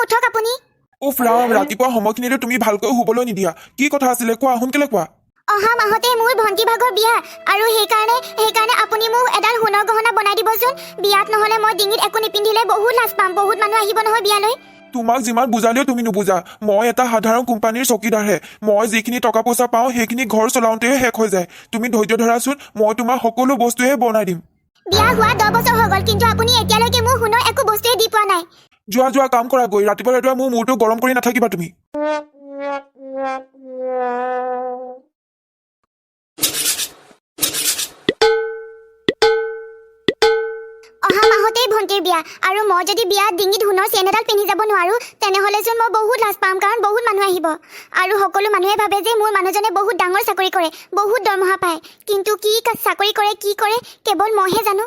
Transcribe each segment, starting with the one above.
উঠক আপুনি। উফ ৰাম, ৰাতিপুৱা সময়খিনিতে তুমি ভালকৈ শুবলৈ নিদিয়া। কি কথা আছিলে কোৱা, সোনকালে কোৱা। অহা মাহতে মোৰ ভণ্টি ভাগৰ বিয়া আৰু সেইকাৰণে আপুনি মোক এডাল সোণৰ গহনা বনাই দিবচোন। বিয়াত নহলে মই ডিঙিত একো নিপিন্ধিলে বহুত লাজ পাম, বহুত মানুহ আহিব নহয় বিয়ালৈ। তোমাক যিমান বুজালেও তুমি নুবুজা। মই এটা সাধাৰণ কোম্পানীৰ চকীদাৰহে। মই যিখিনি টকা পইচা পাওঁ সেইখিনি ঘৰ চলাওঁতেহে শেষ হৈ যায়। তুমি ধৈৰ্য ধৰাচোন, মই তোমাৰ সকলো বস্তুহে বনাই দিম। বিয়া হোৱা 10 বছৰ হৈ গ'ল, কিন্তু আপুনি এতিয়ালৈকে মোক সোণৰ একো বস্তুৱে দি পোৱা নাই। যোৱা কাম কৰা গৈ। ৰাতিপুৱা ৰাতিপুৱা মোৰ মূৰটো গৰম কৰি নাথাকিবা তুমি। অহা মাহতেই ভণ্টিৰ বিয়া আৰু মই যদি বিয়াত ডিঙিত সোণৰ চেন এডাল পিন্ধি যাব নোৱাৰো তেনেহ'লেচোন মই বহুত লাজ পাম, কাৰণ বহুত মানুহ আহিব আৰু সকলো মানুহে ভাবে যে মোৰ মানুহজনে বহুত ডাঙৰ চাকৰি কৰে, বহুত দৰমহা পায়। কিন্তু কি চাকৰি কৰে, কি কৰে কেৱল মইহে জানো।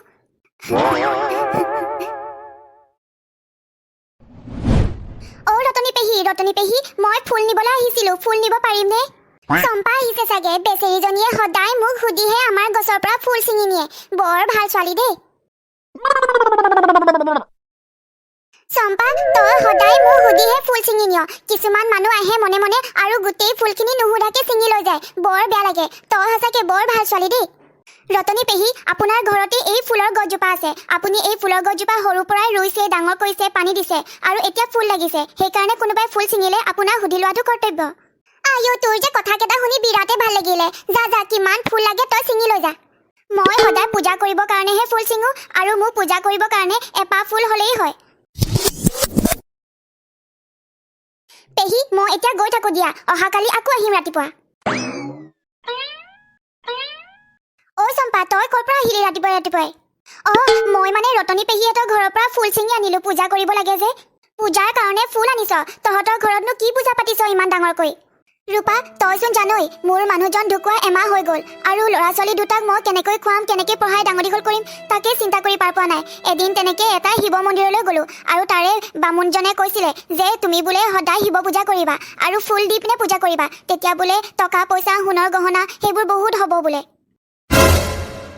ৰতনী পেহী, মই ফুল নিবলৈ আহিছিলো। ফুল নিব পাৰিমনে? চম্পা আহিছে চাগে। বেচেৰীজনীয়ে সদায় মোক সুধিহে আমাৰ গছৰ পৰা ফুল ছিঙি নিয়ে। বৰ ভাল ছোৱালী দেই। চম্পা, তই সদায় মোক সুধিহে ফুল ছিঙি নিয়। কিছুমান মানুহ আহে মনে মনে আৰু গোটেই ফুলখিনি নুসুধাকে ছিঙি লৈ যায়। বৰ বেয়া লাগে। তই সঁচাকে বৰ ভাল ছোৱালী দেই। ৰতনী পেহী, আপোনাৰ ঘৰতে এই ফুলৰ গছজোপা আছে। আপুনি এই ফুলৰ গছজোপা সৰুৰ পৰাই ৰুইছে, ডাঙৰ কৰিছে, পানী দিছে আৰু এতিয়া ফুল লাগিছে। সেইকাৰণে কোনোবাই ফুল ছিঙিলে আপোনাক সুধি লোৱাটো কৰ্তব্য। আইঅ, তোৰ যে কথাকেইটা শুনি বিৰাটে ভাল লাগিলে। যা কিমান ফুল লাগে তই ছিঙি লৈ যা। মই সদায় পূজা কৰিবৰ কাৰণেহে ফুল ছিঙো আৰু মোক পূজা কৰিবৰ কাৰণে এপাহ ফুল হ'লেই হয়। পেহী, মই এতিয়া গৈ থাকো দিয়া। অহাকালি আকৌ আহিম ৰাতিপুৱা। ঐ চম্পা, তই ক'ৰ পৰা আহিলি ৰাতিপুৱাই? মই মানে ৰতনী পেহীহঁতৰ ঘৰৰ পৰা ফুল ছিঙি আনিলো। পূজা কৰিব লাগে যে। পূজাৰ কাৰণে ফুল আনিছ? তহঁতৰ ঘৰতনো কি পূজা পাতিছ ইমান ডাঙৰকৈ? ৰূপা, তইচোন জানই মোৰ মানুহজন ঢুকুৱা এমাহ হৈ গ'ল আৰু ল'ৰা ছোৱালী দুটাক মই কেনেকৈ খুৱাম, কেনেকৈ পঢ়াই ডাঙৰ দীঘল কৰিম তাকে চিন্তা কৰি পাৰ পোৱা নাই। এদিন তেনেকে এটা শিৱ মন্দিৰলৈ গ'লো আৰু তাৰে বামুণজনে কৈছিলে যে তুমি বোলে সদায় শিৱ পূজা কৰিবা আৰু ফুল দি পিনে পূজা কৰিবা, তেতিয়া বোলে টকা পইচা সোণৰ গহনা সেইবোৰ বহুত হ'ব বোলে।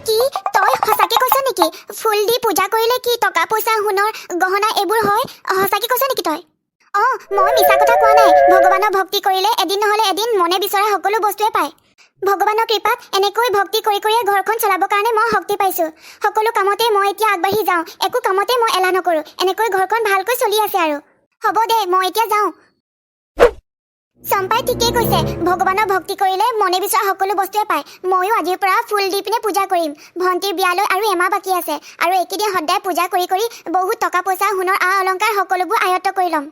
কি তই সঁচাকে কৈছ নেকি? ফুল দি পূজা কৰিলে কি টকা পইচা সোণৰ গহনা এইবোৰ হয়? সঁচাকে কৈছ নেকি তই? মই মিছা কথা কোৱা নাই। ভগৱানৰ ভক্তি কৰিলে এদিন নহলে এদিন মনে বিচৰা সকলো বস্তুৱে পায়। ভগৱানৰ কৃপাত এনেকৈ ভক্তি কৰি কৰিয়ে ঘৰখন চলাবৰ কাৰণে মই শক্তি পাইছো। সকলো কামতে মই এতিয়া আগবাঢ়ি যাওঁ, একো কামতে মই এলাহ নকৰো। এনেকৈ ঘৰখন ভালকৈ চলি আছে আৰু। হ'ব দে, মই এতিয়া যাওঁ। চম্পাই ঠিকেই কৈছে, ভগৱানৰ ভক্তি কৰিলে মনে বিচৰা সকলো বস্তুৱে পায়। ময়ো আজিৰ পৰা ফুল দি পিনে পূজা কৰিম। ভণ্টিৰ বিয়ালৈ আৰু এমাহ বাকী আছে আৰু এইকেইদিন সদায় পূজা কৰি কৰি বহুত টকা পইচা সোণৰ আ অলংকাৰ সকলোবোৰ আয়ত্ত কৰি ল'ম।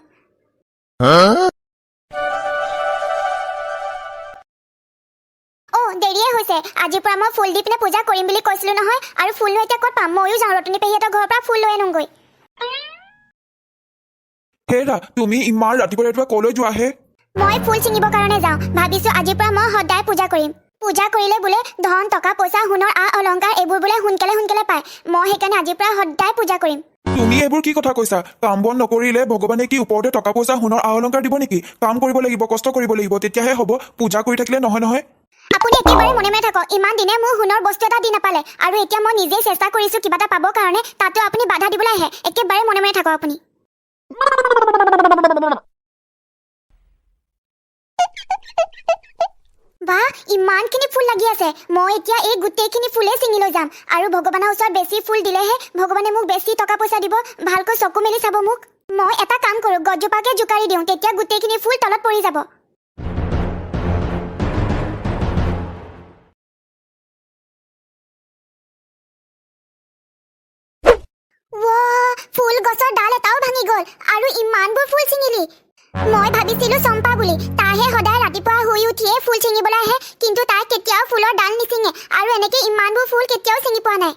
দেৰিয়ে হৈছে। আজিৰ পৰা মই ফুল দি পিনে পূজা কৰিম বুলি কৈছিলো নহয়, আৰু ফুলনো এতিয়া ক'ত পাম? ময়ো যাওঁ ৰতনী পেহীহঁতৰ ঘৰৰ পৰা ফুল লৈ আনোগৈ। হেৰা, তুমি ইমান ৰাতিপুৱা কলৈ যোৱাহে? মই ফুল ছিঙিবৰ কাৰণে যাওঁ। ভাবিছো আজিৰ পৰা মই সদায় পূজা কৰিম। পূজা কৰিলে বোলে ধন টকা পইচা সোণৰ আ অলংকাৰ এইবোৰ বোলে সোনকালে পায়। মই সেইকাৰণে আজিৰ পৰা সদায় পূজা কৰিম। তুমি এইবোৰ কি কথা কৈছা? কাম বন নকৰিলে ভগৱানে কি ওপৰতে টকা পইচা সোণৰ আ অলংকাৰ দিব নেকি? কাম কৰিব লাগিব, কষ্ট কৰিব লাগিব, তেতিয়াহে হ'ব। পূজা কৰি থাকিলে নহয়। আপুনি একেবাৰে মনে মনে থাকক। ইমান দিনে মোৰ সোণৰ বস্তু এটা দি নাপালে আৰু এতিয়া মই নিজেই চেষ্টা কৰিছো কিবা এটা পাবৰ কাৰণে, তাতো আপুনি বাধা দিবলৈ আহে। একেবাৰে মনে মনে থাকক আপুনি। বাহ, ইমানখিনি ফুল লাগি আছে। মই এতিয়া এই গোটেইখিনি ফুলেই ছিঙি লৈ যাম আৰু ভগৱানৰ ওচৰত বেছি ফুল দিলেহে ভগৱানে মোক বেছি টকা পইচা দিব। ভালকৈ চকু মেলি চাব মোক। মই এটা কাম কৰো, গছজোপাকে জোকাৰি দিওঁ, তেতিয়া গোটেইখিনি ফুল তলত পৰি যাব। ফুল গছৰ ডাল এটাও ভাঙি গ'ল আৰু ইমানবোৰ ফুল ছিঙিলি। মই ভাবিছিলো চম্পা বুলি, তাইহে সদায় ৰাতিপুৱা শুই উঠিয়ে ফুল ছিঙিবলৈ আহে, কিন্তু তাই কেতিয়াও ফুলৰ ডাল নিছিঙে আৰু এনেকে ইমানবোৰ ফুল কেতিয়াও ছিঙি পোৱা নাই।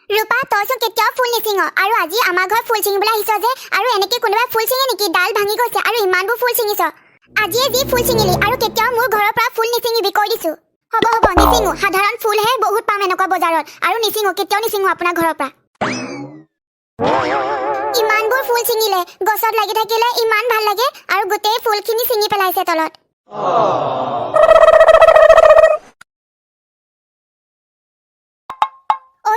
ৰূপা, তইচোন কেতিয়াও ফুল নিছিঙ আৰু আজি আমাৰ ঘৰত ফুল ছিঙিবলৈ আহিছ যে, আৰু এনেকে কোনোবাই ফুল ছিঙে নেকি? ডাল ভাঙি গৈছে আৰু ইমানবোৰ ফুল ছিঙিছ। আজিয়ে যি ফুল ছিঙিলি আৰু কেতিয়াও মোৰ ঘৰৰ পৰা ফুল নিছিঙিবি, কৈ দিছো। হ'ব নিছিঙো। সাধাৰণ ফুলহে বহুত পাম এনেকুৱা বজাৰত, আৰু নিছিঙো, কেতিয়াও নিছিঙো আপোনাৰ ঘৰৰ পৰা। ইমানবোৰ ফুল ছিঙিলে, গছত লাগি থাকিলে ইমান ভাল লাগে আৰু গোটেই ফুলখিনি ছিঙি পেলাইছে তলত। ঐ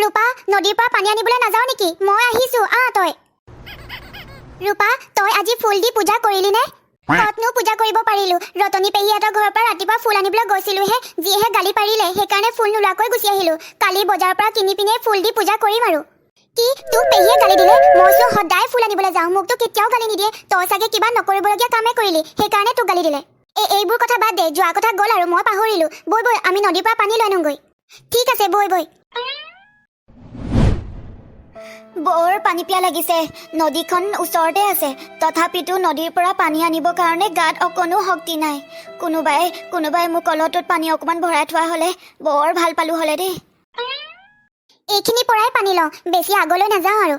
ৰূপা, নদীৰ পৰা পানী আনিবলৈ নাযাওঁ নেকি? মই আহিছো, তই। ৰূপা তই আজি ফুল দি পূজা কৰিলি নে ততনো পূজা কৰিব পাৰিলো ৰতনী পেহীহঁতৰ ঘৰৰ পৰা ৰাতিপুৱা ফুল আনিবলৈ গৈছিলোহে যিহে গালি পাৰিলে সেইকাৰণে ফুল নোলোৱাকৈ গুচি আহিলো কালি বজাৰৰ পৰা কিনি পিনে ফুল দি পূজা কৰিম আৰু কি তোক পেহীয়ে গালি দিলে মইতো সদায় ফুল আনিবলৈ যাওঁ মোকতো কেতিয়াও গালি নিদিয়ে তই চাগে কিবা নকৰিবলগীয়া কামেই কৰিলি সেইকাৰণে তোক গালি দিলে এইবোৰ কথা বাদ দে যোৱা কথা গ'ল আৰু মই পাহৰিলো বৈ বৈ আমি নদীৰ পৰা পানী লৈ আনোগৈ ঠিক আছে বৈ বৈ বৰ পানী পিয়া লাগিছে নদীখন ওচৰতে আছে তথাপিতো নদীৰ পৰা পানী আনিবৰ কাৰণে গাত অকণো শক্তি নাই কোনোবাই মোৰ কলহটোত পানী অকণমান ভৰাই থোৱা হ'লে বৰ ভাল পালো হ'লে দেই এইখিনি পৰাই পানী লওঁ বেছি আগলৈ নাযাওঁ আৰু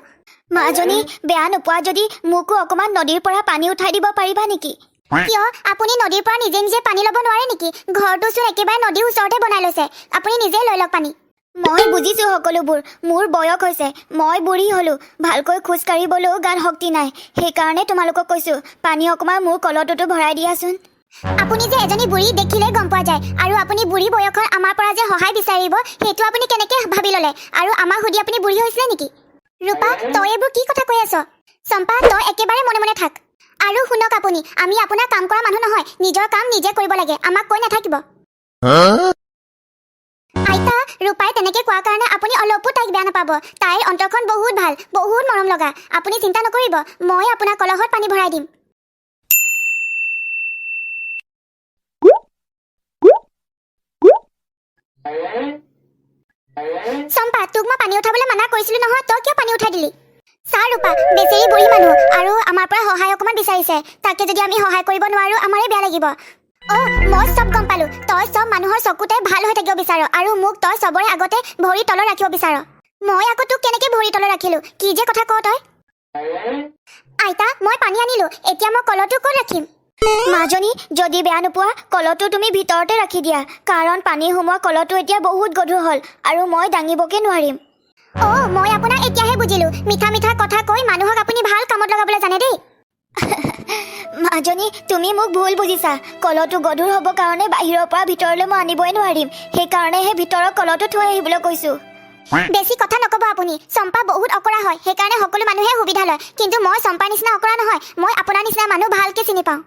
মাজনী বেয়া নোপোৱা যদি মোকো অকণমান নদীৰ পৰা পানী উঠাই দিব পাৰিবা নেকি কিয় আপুনি নদীৰ পৰা নিজে নিজে পানী ল'ব নোৱাৰে নেকি ঘৰটোচোন একেবাৰে নদীৰ ওচৰতে বনাই লৈছে আপুনি নিজে লৈ লওক পানী মই বুজিছো সকলোবোৰ মোৰ বয়স হৈছে মই বুঢ়ী হলো ভালকৈ খোজ কাঢ়িবলৈও গাত শক্তি নাই সেইকাৰণে তোমালোকক কৈছো পানী অকণমান মোৰ কলহটোতো ভৰাই দিয়াচোন আপুনি যে এজনী বুঢ়ী দেখিলে গম পোৱা যায় আৰু আপুনি বুঢ়ী বয়সৰ আমাৰ পৰা যে সহায় বিচাৰিব সেইটো আপুনি কেনেকৈ ভাবি ল'লে আৰু আমাক সুধি আপুনি বুঢ়ী হৈছিলে নেকি ৰূপা তই এইবোৰ কি কথা কৈ আছ চম্পা তই একেবাৰে মনে মনে থাক আৰু শুনক আপুনি আমি আপোনাৰ কাম কৰা মানুহ নহয় নিজৰ কাম নিজে কৰিব লাগে আমাক কৈ নাথাকিব আইতা ৰূপাই তেনেকে কোৱাৰ কাৰণে আপুনি অলপো তাইক বেয়া নাপাব তাইৰ অন্তৰখন বহুত ভাল বহুত মৰম লগা আপুনি চিন্তা নকৰিব মই আপোনাৰ কলহত পানী ভৰাই দিম চম্পা তোক মই পানী উঠাবলৈ মানা কৰিছিলো নহয় তই কিয় পানী উঠাই দিলি চা ৰূপা বেচেৰী বুঢ়ী মানুহ আৰু আমাৰ পৰা সহায় অকণমান বিচাৰিছে তাকে যদি আমি সহায় কৰিব নোৱাৰো আমাৰে বেয়া লাগিব মই চব গম পালো তই চব মানুহৰ চকুতে ভাল হৈ থাকিব বিচাৰ আৰু মোক তই চবৰে আগতে ভৰি তলত ৰাখিব বিচাৰ মই আকৌ তোক কেনেকে ভৰি তলত ৰাখিলো কি যে কথা কৱ তই আইতা মই পানী আনিলো এতিয়া মই কলহটো ক'ত ৰাখিম মাজনী যদি বেয়া নোপোৱা কলহটো তুমি ভিতৰতে ৰাখি দিয়া কাৰণ পানী সোমোৱা কলহটো এতিয়া বহুত গধুৰ হ'ল আৰু মই দাঙিবকে নোৱাৰিম মই আপোনাক এতিয়াহে বুজিলো মিঠা মিঠা কথা কৈ মানুহক আপুনি ভাল কামত লগাবলৈ জানে দেই মাজনী তুমি মোক ভুল বুজিছা কলহটো গধুৰ হ'ব কাৰণে বাহিৰৰ পৰা ভিতৰলৈ মই আনিবই নোৱাৰিম সেইকাৰণেহে ভিতৰৰ কলহটো থৈ আহিবলৈ কৈছো বেছি কথা নকব আপুনি চম্পা বহুত অকৰা হয় সেইকাৰণে সকলো মানুহে সুবিধা লয় কিন্তু মই চম্পাৰ নিচিনা অকৰা নহয় মই আপোনাৰ নিচিনা মানুহ ভালকে চিনি পাওঁ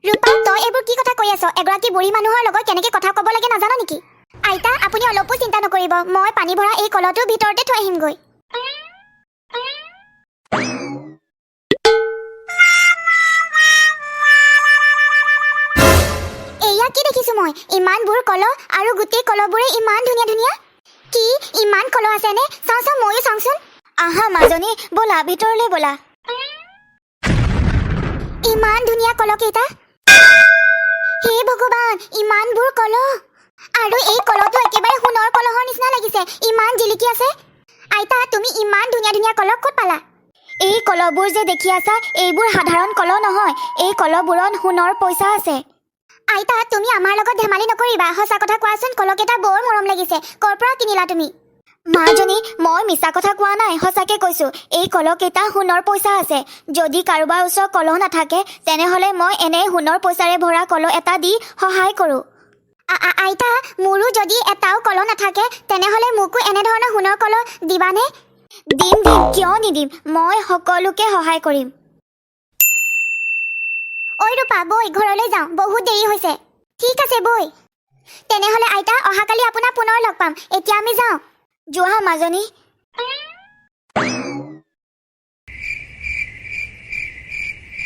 ৰূপা তই এইবোৰ কি কথা কৈ আছ এগৰাকী বুঢ়ী মানুহৰ লগত কেনেকে কথা ক'ব লাগে নাজানো নেকি আইতা আপুনি অলপো চিন্তা নকৰিব মই পানী ভৰা এই কলহটো ভিতৰতে থৈ আহিমগৈ এয়া কি দেখিছো মই ইমানবোৰ কলহ আৰু গোটেই কলহবোৰে ইমান ধুনীয়া ধুনীয়া কি ইমান কলহ আছেনে চাওঁ ময়ো চাওঁচোন আহা মাজনী ব'লা ভিতৰলৈ ব'লা ইমান ধুনীয়া কলহকেইটা হে ভগৱান ইমানবোৰ কলহ আৰু এই কলহটো একেবাৰে সোণৰ কলহৰ নিচিনা লাগিছে ইমান জিলিকি আছে আইতা তুমি ইমান ধুনীয়া ধুনীয়া কলহ ক'ত পালা এই কলহবোৰ যে দেখি আছা এইবোৰ সাধাৰণ কলহ নহয় এই কলহবোৰত সোণৰ পইচা আছে আইতা তুমি আমাৰ লগত ধেমালি নকৰিবা সঁচা কথা কোৱাচোন কলহকেইটা বৰ মৰম লাগিছে ক'ৰ পৰা কিনিলা তুমি মাজনী মই মিছা কথা কোৱা নাই সঁচাকে কৈছো এই কলহকেইটা সোণৰ পইচা আছে যদি কাৰোবাৰ ওচৰত কলহ নাথাকে তেনেহ'লে মই এনে সোণৰ পইচাৰে ভৰা কলহ এটা দি সহায় কৰোঁ আইতা মোৰো যদি এটাও কলহ নাথাকে তেনেহ'লে মোকো এনেধৰণৰ সোণৰ কলহ দিবানে দিম কিয় নিদিম মই সকলোকে সহায় কৰিম ঐ ৰূপা বৈ ঘৰলৈ যাওঁ বহুত দেৰি হৈছে ঠিক আছে বৈ তেনেহ'লে আইতা অহাকালি আপোনাক পুনৰ লগ পাম এতিয়া আমি যাওঁ যোৱা মাজনী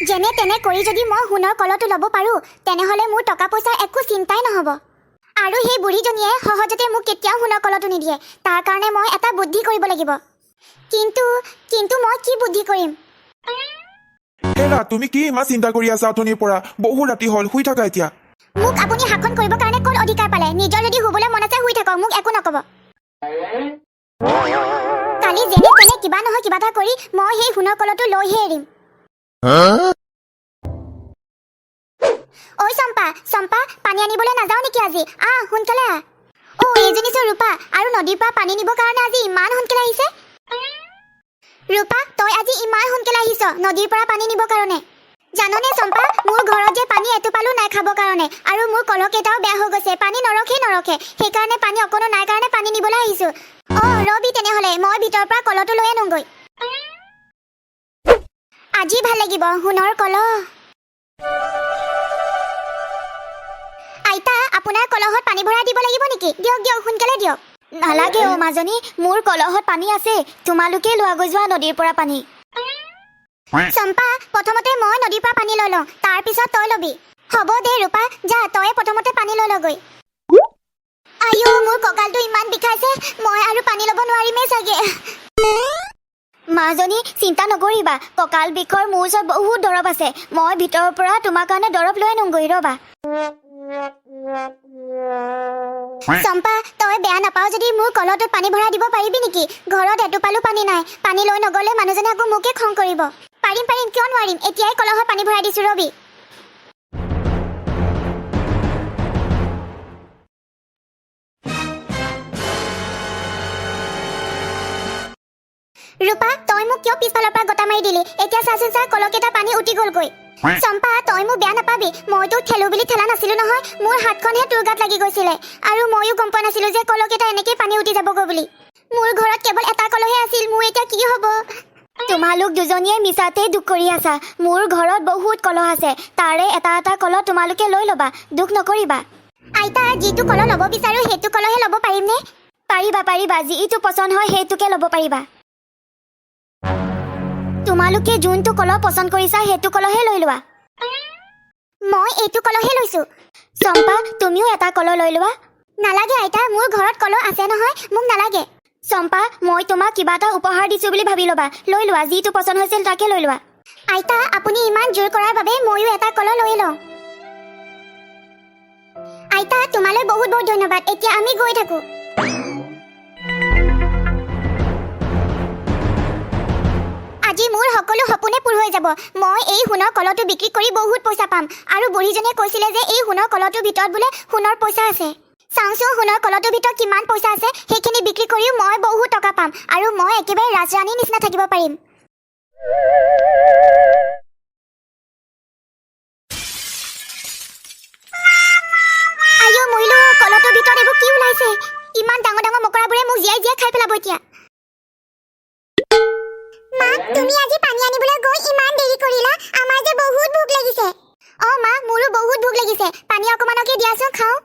যেনে তেনে কৰি যদি মই সোণৰ কলহটো ল'ব পাৰোঁ তেনেহ'লে মোৰ টকা পইচাৰ একো চিন্তাই নহ'ব আৰু সেই বুঢ়ীজনীয়ে সহজতে মোক কেতিয়াও সোণৰ কলহটো নিদিয়ে তাৰ কাৰণে মই এটা বুদ্ধি কৰিব লাগিব কিন্তু মই কি বুদ্ধি কৰিম হেৰা তুমি কি ইমান চিন্তা কৰি আছা অথনিৰ পৰা বহু ৰাতি হ'ল শুই থাকা এতিয়া মোক আপুনি শাসন কৰিবৰ কাৰণে ক'ত অধিকাৰ পালে নিজৰ যদি শুবলৈ মন আছে শুই থাকক মোক একো নক'ব কালি যেনে তেনে কিবা নহয় কিবা এটা কৰি মই সেই সোণৰ কলহটো লৈহে এৰিম ঐ চম্পা পানী আনিবলৈ নাযাওঁ নেকি আজি সোনকালে এইজনী চোন ৰূপা আৰু নদীৰ পৰা পানী নিবৰ কাৰণে আজি ইমান সোনকালে আহিছে ৰূপা তই আজি ইমান সোনকালে আহিছ নদীৰ পৰা পানী নিবৰ কাৰণে জাননে চম্পা মোৰ ঘৰত যে পানী এটোপালো নাই খাবৰ কাৰণে আৰু মোৰ কলহকেইটাও বেয়া হৈ গৈছে পানী নৰখে সেইকাৰণে পানী অকণো নাই কাৰণে পানী নিবলৈ আহিছোঁ ৰবি তেনেহ'লে মই ভিতৰৰ পৰা কলহটো লৈ আনোগৈ আজি ভাল লাগিব সোণৰ কলহ আইতা আপোনাৰ কলহত পানী ভৰাই দিব লাগিব নেকি দিয়ক দিয়ক সোনকালে দিয়ক নালাগে অ মাজনী মোৰ কলহত পানী আছে তোমালোকে লোৱা গৈ যোৱা নদীৰ পৰা পানী চম্পা প্ৰথমতে মই নদীৰ পৰা পানী লৈ লওঁ তাৰ পিছত তই লবি হ'ব দে ৰূপা যা তই প্ৰথমতে পানী লৈ লগৈ আইও মোৰ কঁকালটো ইমান বিষাইছে মই আৰু পানী ল'ব নোৱাৰিমেই চাগে মাজনী চিন্তা নকৰিবা কঁকাল বিষৰ মোৰ ওচৰত বহুত দৰৱ আছে মই ভিতৰৰ পৰা তোমাৰ কাৰণে দৰৱ লৈ আনোগৈ ৰ'বা চম্পা তই বেয়া নাপাও যদি মোৰ কলহটোত পানী ভৰাই দিব পাৰিবি নেকি ঘৰত এটোপালো পানী নাই পানী লৈ নগলে মানুহজনে আকৌ মোকে খং কৰিব পাৰিম পাৰিম কিয় নোৱাৰিম এতিয়াই কলহত পানী ভৰাই দিছো ৰবি ৰূপা তই মোক কিয় পিছফালৰ পৰা গটা মাৰি দিলি এতিয়া চাচোন চা কলকেইটা পানী উঠি গ'লগৈ চম্পা তই মোক বেয়া নাপাবি মই তোক ঠেলো বুলি ঠেলা নাছিলো নহয় মোৰ হাতখনহে তোৰ গাত লাগি গৈছিলে আৰু ময়ো গম পোৱা নাছিলো যে কলকেইটা এনেকেই পানী উঠি যাবগৈ বুলি মোৰ ঘৰত কেৱল এটা কলহে আছিল মোৰ এতিয়া কি হ'ব তোমালোক দুজনীয়ে মিছাতেই দুখ কৰি আছা মোৰ ঘৰত বহুত কলহ আছে তাৰে এটা এটা কলহ তোমালোকে লৈ ল'বা দুখ নকৰিবা আইতা যিটো কলহ ল'ব বিচাৰো সেইটো কলহে ল'ব পাৰিমনে পাৰিবা পাৰিবা যিটো পচন্দ হয় সেইটোকে ল'ব পাৰিবা তোমালোকে যোনটো কলহ পছন্দ কৰিছা সেইটো কলহে লৈ লোৱা মই এইটো কলহে লৈছো চম্পা তুমিও এটা কলহ লৈ লোৱা নালাগে আইতা মোৰ ঘৰত কলহ আছে নহয় মোক নালাগে চম্পা মই তোমাক কিবা এটা উপহাৰ দিছো বুলি ভাবি ল'বা লৈ লোৱা যিটো পছন্দ হৈছিল তাকে লৈ লোৱা আইতা আপুনি ইমান জোৰ কৰাৰ বাবে ময়ো এটা কলহ লৈ লওঁ আইতা তোমালৈ বহুত বহুত ধন্যবাদ এতিয়া আমি গৈ থাকো আজি মোৰ সকলো সপোনে পূৰ হৈ যাব মই এই সোণৰ কলহটো বিক্ৰী কৰি বহুত পইচা পাম আৰু বুঢ়ীজনীয়ে কৈছিলে যে এই সোণৰ কলহটোৰ ভিতৰত বোলে সোণৰ পইচা আছে চাওঁচোন সোণৰ কলহটোৰ ভিতৰত কিমান পইচা আছে সেইখিনি বিক্ৰী কৰিও মই বহুত টকা পাম আৰু মই একেবাৰে ৰাজৰাণীৰ নিচিনা থাকিব পাৰিম আইও মৰিলো কলহটোৰ ভিতৰত এইবোৰ কি ওলাইছে ইমান ডাঙৰ ডাঙৰ মকৰাবোৰে মোক জীয়াই জীয়াই খাই পেলাব এতিয়া মা তুমি আজি পানী আনিবলৈ গৈ ইমান দেৰি কৰিলা আমাৰ যে বহুত ভোক লাগিছে মা মোৰো বহুত ভোক লাগিছে পানী অকমানকে দিয়াচোন খাওঁ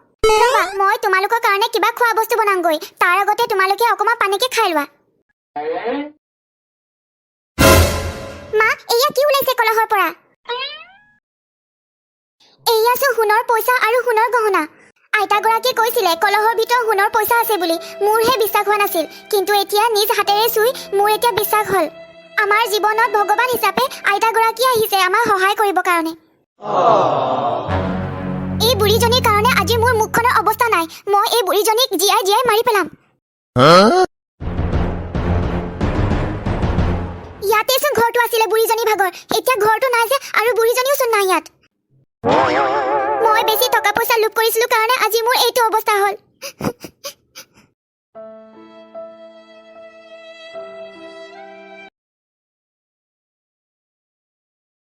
ৰবা মই তোমালোকৰ কাৰণে কিবা খোৱা বস্তু বনাওঁগৈ তাৰ আগতে তোমালোকে অকমান পানীকে খাই লোৱা মা এয়া কি ওলাইছে কলহৰ পৰা এয়াচোন সোণৰ পইচা আৰু সোণৰ গহনা আইতাগৰাকীয়ে কৈছিলে কলহৰ ভিতৰত সোণৰ পইচা আছে বুলি মোৰহে বিশ্বাস হোৱা নাছিল কিন্তু এতিয়া নিজ হাতেৰে চুই মোৰ এতিয়া বিশ্বাস হ'ল আমাৰ জীৱনত ভগৱান হিচাপে আইতাগৰাকী আহিছে আমাৰ সহায় কৰিবৰ কাৰণে এই বুঢ়ীজনীৰ কাৰণে আজি মোৰ মুখখনৰ অৱস্থা নাই মই এই বুঢ়ীজনীক জীয়াই জীয়াই মাৰি পেলাম ইয়াতেচোন ঘৰটো আছিলে বুঢ়ীজনী ভাগৰ এতিয়া ঘৰটো নাই যে আৰু বুঢ়ীজনীও চোন নাই ইয়াত মই বেছি টকা পইচা লোভ কৰিছিলো কাৰণে আজি মোৰ এইটো অৱস্থা হ'ল